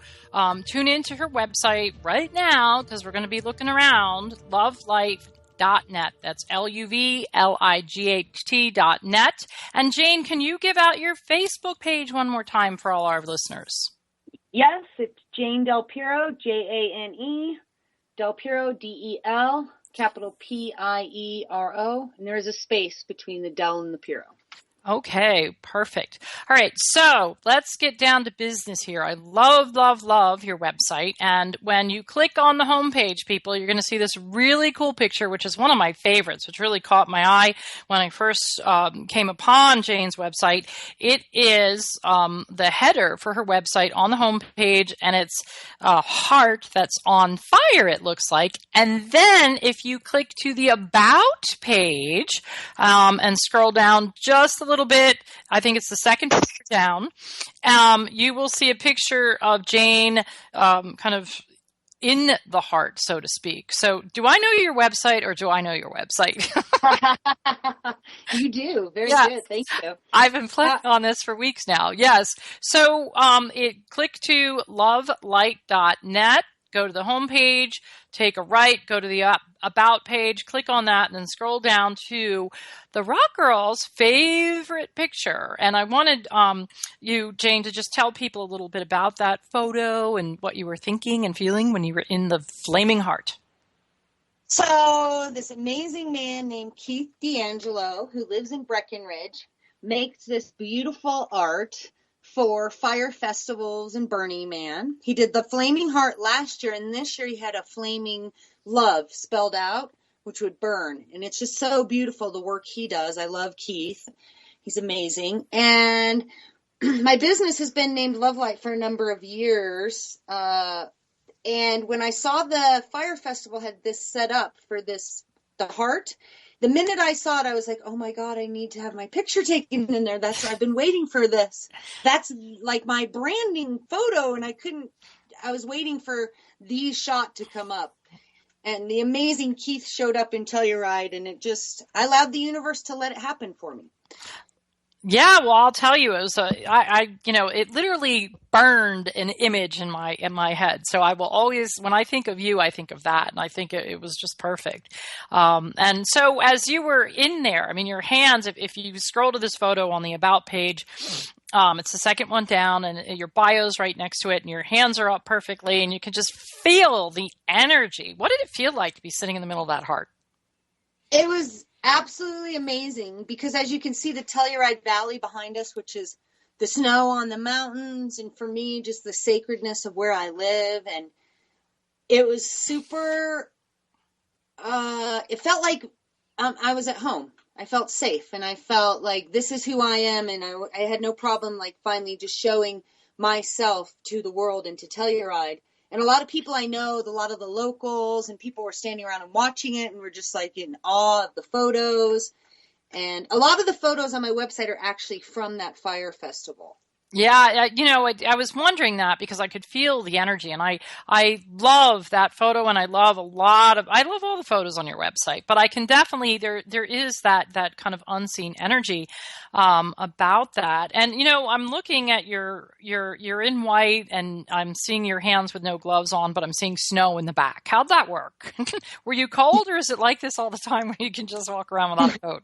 tune into her website right now because we're going to be looking around. LuvLight.net. That's LuvLight.net. And Jane, can you give out your Facebook page one more time for all our listeners? Yes, it's Jane Del Piero, Jane Del Piero, Del, capital Piero, and there is a space between the Del and the Piero. Okay, perfect. All right, so let's get down to business here. I love your website. And when you click on the homepage, people, you're going to see this really cool picture, which is one of my favorites, which really caught my eye when I first came upon Jane's website. It is the header for her website on the homepage, and it's a heart that's on fire, it looks like. And then if you click to the About page and scroll down just a little bit, I think it's the second picture down, you will see a picture of Jane kind of in the heart, so to speak. So do I know your website or do I know your website? You do. Very good. Thank you. I've been playing on this for weeks now. Yes. So click to LuvLight.net. Go to the home page, take a right, go to the About page, click on that, and then scroll down to the Rock Girl's favorite picture. And I wanted you, Jane, to just tell people a little bit about that photo and what you were thinking and feeling when you were in the flaming heart. So this amazing man named Keith D'Angelo, who lives in Breckenridge, makes this beautiful art for fire festivals in Burning Man. He did the flaming heart last year, and this year he had a flaming love spelled out, which would burn. And it's just so beautiful, the work he does. I love Keith. He's amazing. And my business has been named LuvLight for a number of years. And when I saw the fire festival had this set up for this, the heart, the minute I saw it, I was like, oh my God, I need to have my picture taken in there. I've been waiting for this. That's like my branding photo. And I was waiting for the shot to come up. And the amazing Keith showed up in Telluride, and I allowed the universe to let it happen for me. Yeah, well, I'll tell you, it was it literally burned an image in my head. So I will always, when I think of you, I think of that, and I think it was just perfect. And so as you were in there, I mean, your hands, if you scroll to this photo on the About page, it's the second one down, and your bio's right next to it, and your hands are up perfectly, and you can just feel the energy. What did it feel like to be sitting in the middle of that heart? It was absolutely amazing because, as you can see, the Telluride Valley behind us, which is the snow on the mountains, and for me, just the sacredness of where I live. And it was super, it felt like I was at home. I felt safe, and I felt like this is who I am. And I had no problem, like, finally just showing myself to the world and to Telluride. And a lot of people I know, a lot of the locals and people were standing around and watching it, and we're just like in awe of the photos. And a lot of the photos on my website are actually from that fire festival. Yeah, I was wondering that because I could feel the energy, and I love that photo, and I love all the photos on your website, but I can definitely, there is that kind of unseen energy about that. And, I'm looking at you're in white, and I'm seeing your hands with no gloves on, but I'm seeing snow in the back. How'd that work? Were you cold, or is it like this all the time where you can just walk around without a coat?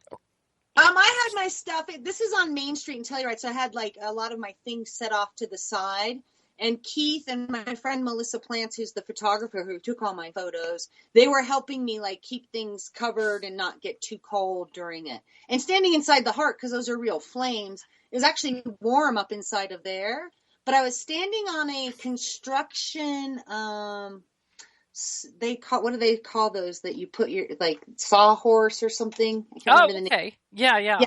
I had my stuff. This is on Main Street in Telluride, so I had like a lot of my things set off to the side. And Keith and my friend Melissa Plants, who's the photographer who took all my photos, they were helping me like keep things covered and not get too cold during it. And standing inside the heart, because those are real flames, it was actually warm up inside of there. But I was standing on a construction, what do they call those that you put your, like, sawhorse or something? I can't remember the name. Yeah.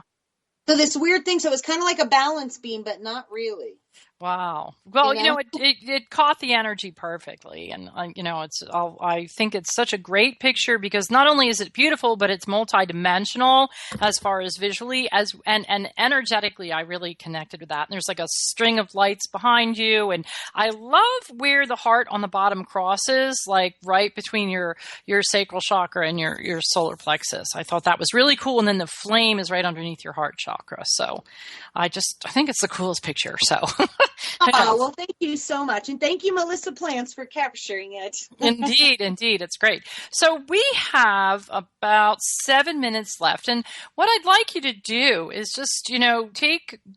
So this weird thing, so it was kind of like a balance beam, but not really. Wow. Well, You know? it caught the energy perfectly. And, I think it's such a great picture because not only is it beautiful, but it's multidimensional as far as visually and energetically. I really connected with that. And there's like a string of lights behind you. And I love where the heart on the bottom crosses, like right between your sacral chakra and your solar plexus. I thought that was really cool. And then the flame is right underneath your heart chakra. So I think it's the coolest picture. So. Oh, well, thank you so much. And thank you, Melissa Plants, for capturing it. Indeed. It's great. So we have about 7 minutes left. And what I'd like you to do is just,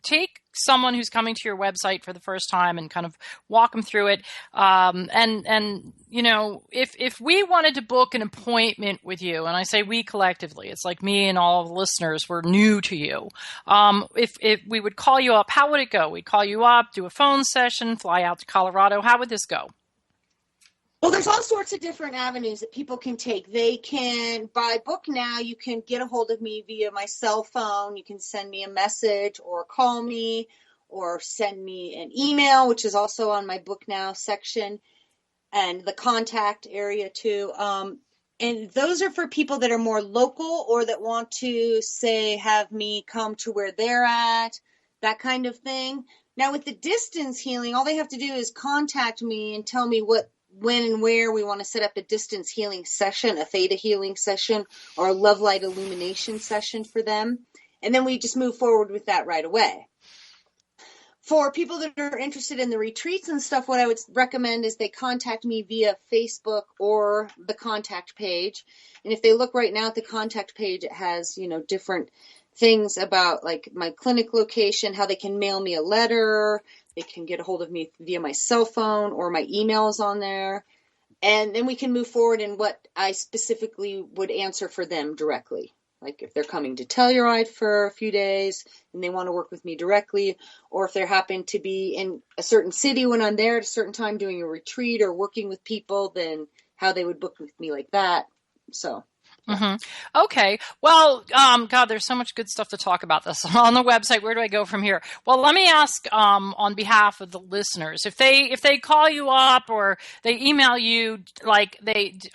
take someone who's coming to your website for the first time and kind of walk them through it. If we wanted to book an appointment with you, and I say we collectively, it's like me and all of the listeners were new to you. If we would call you up, how would it go? We'd call you up, do a phone session, fly out to Colorado. How would this go? Well, there's all sorts of different avenues that people can take. They can, by book now, you can get a hold of me via my cell phone. You can send me a message or call me or send me an email, which is also on my book now section, and the contact area too. And those are for people that are more local or that want to, say, have me come to where they're at, that kind of thing. Now, with the distance healing, all they have to do is contact me and tell me when and where we want to set up a distance healing session, a theta healing session, or a LuvLight illumination session for them. And then we just move forward with that right away. For people that are interested in the retreats and stuff, what I would recommend is they contact me via Facebook or the contact page. And if they look right now at the contact page, it has, different things about like my clinic location, how they can mail me a letter. They can get a hold of me via my cell phone or my email is on there. And then we can move forward in what I specifically would answer for them directly. Like if they're coming to Telluride for a few days and they want to work with me directly, or if they happen to be in a certain city when I'm there at a certain time doing a retreat or working with people, then how they would book with me like that. So. Mm-hmm. Okay. Well, God, there's so much good stuff to talk about this on the website. Where do I go from here? Well, let me ask, on behalf of the listeners, if they call you up or they email you, like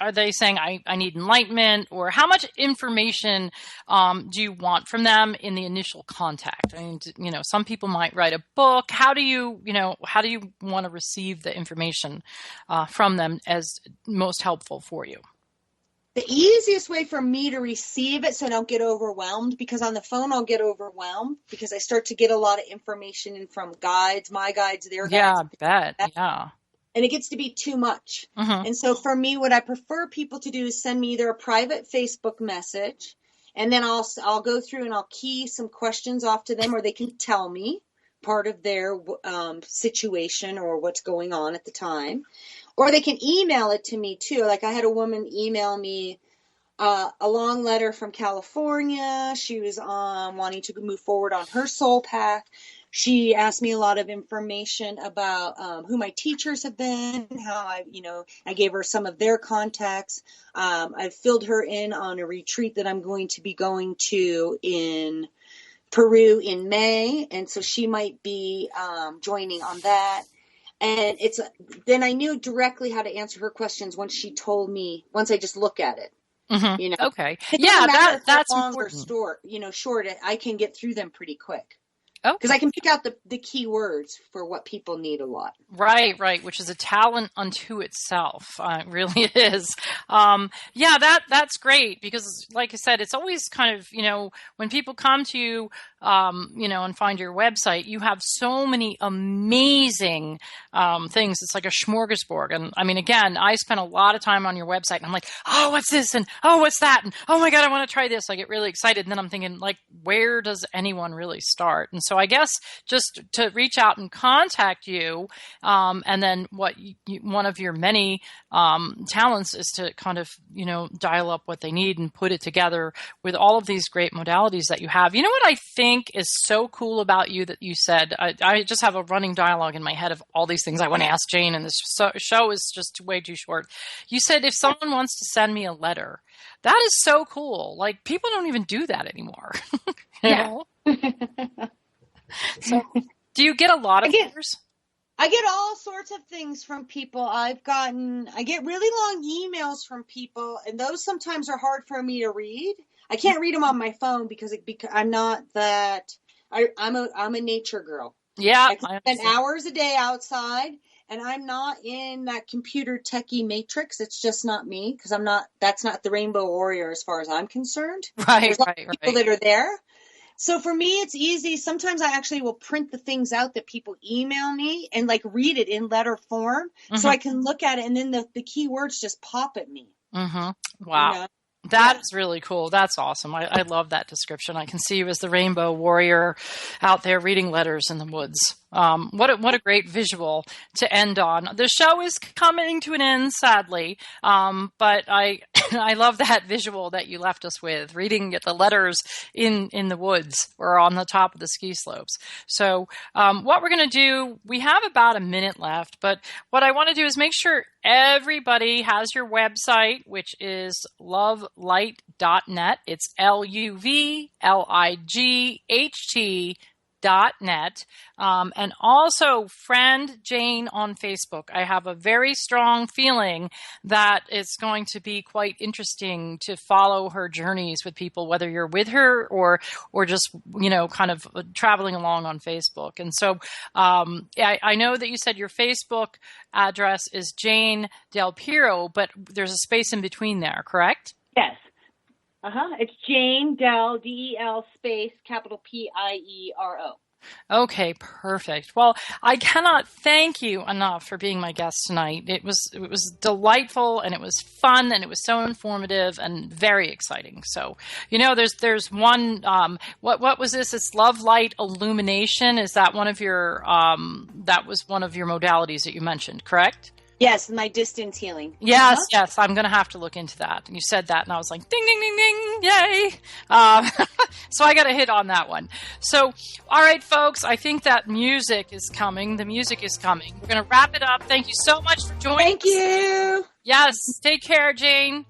are they saying, I need enlightenment, or how much information, do you want from them in the initial contact? I mean, some people might write a book. How do you want to receive the information, from them as most helpful for you? The easiest way for me to receive it so I don't get overwhelmed, because on the phone I'll get overwhelmed because I start to get a lot of information in from guides, my guides, their guides. Yeah, I bet. Yeah. And it gets to be too much. Mm-hmm. And so for me, what I prefer people to do is send me either a private Facebook message, and then I'll go through and I'll key some questions off to them, or they can tell me part of their situation or what's going on at the time. Or they can email it to me too. Like I had a woman email me a long letter from California. She was wanting to move forward on her soul path. She asked me a lot of information about who my teachers have been, how I gave her some of their contacts. I filled her in on a retreat that I'm going to be going to in Peru in May. And so she might be joining on that. And then I knew directly how to answer her questions once she told me, once I just look at it. Mm-hmm. Okay. Yeah, that's long important. Or short, I can get through them pretty quick. Okay. Because I can pick out the key words for what people need a lot. Right, which is a talent unto itself. It really is. That's great because, like I said, it's always kind of, when people come to you, and find your website, you have so many amazing things. It's like a smorgasbord. And I mean, again, I spent a lot of time on your website and I'm like, oh, what's this? And oh, what's that? And oh my God, I want to try this. I get really excited. And then I'm thinking, like, where does anyone really start? And so I guess just to reach out and contact you, and then one of your many talents is to kind of, dial up what they need and put it together with all of these great modalities that you have. You know what I think is so cool about you that you said? I just have a running dialogue in my head of all these things I want to ask Jane, and this show is just way too short. You said, if someone wants to send me a letter, that is so cool. Like, people don't even do that anymore. you know? So, do you get a lot of letters? I get all sorts of things from people. I get really long emails from people, and those sometimes are hard for me to read. I can't read them on my phone because I'm not that. I'm a nature girl. Yeah, I spend hours a day outside, and I'm not in that computer techie matrix. It's just not me, because that's not the Rainbow Warrior as far as I'm concerned. Right, There's people that are there. So for me, it's easy. Sometimes I actually will print the things out that people email me and like read it in letter form, so I can look at it, and then the key words just pop at me. Wow. You know? That's really cool. That's awesome. I love that description. I can see you as the Rainbow Warrior out there reading letters in the woods. What a great visual to end on. The show is coming to an end, sadly, but I love that visual that you left us with, reading the letters in the woods or on the top of the ski slopes. So what we're going to do, we have about a minute left, but what I want to do is make sure everybody has your website, which is LuvLight.net. It's LuvLight.net. And also friend Jane on Facebook. I have a very strong feeling that it's going to be quite interesting to follow her journeys with people, whether you're with her or just, kind of traveling along on Facebook. And so I know that you said your Facebook address is Jane Del Piero, but there's a space in between there, correct? Yes. It's Jane Del, DEL space, capital Piero. Okay, perfect. Well, I cannot thank you enough for being my guest tonight. It was delightful, and it was fun, and it was so informative and very exciting. So, there's one. What was this? It's LuvLight Illumination. Is that one of your? That was one of your modalities that you mentioned, correct? Yes, my distance healing. Yes, yes. I'm going to have to look into that. And you said that, and I was like, ding, ding, ding, ding, yay. So I got to hit on that one. So, all right, folks, I think that music is coming. The music is coming. We're going to wrap it up. Thank you so much for joining us. Thank you. Yes, take care, Jane.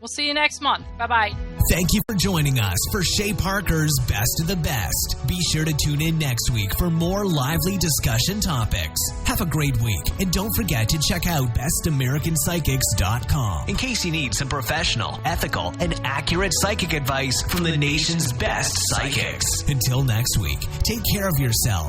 We'll see you next month. Bye-bye. Thank you for joining us for Shay Parker's Best of the Best. Be sure to tune in next week for more lively discussion topics. Have a great week, and don't forget to check out bestamericanpsychics.com in case you need some professional, ethical, and accurate psychic advice from the nation's best psychics. Until next week, take care of yourself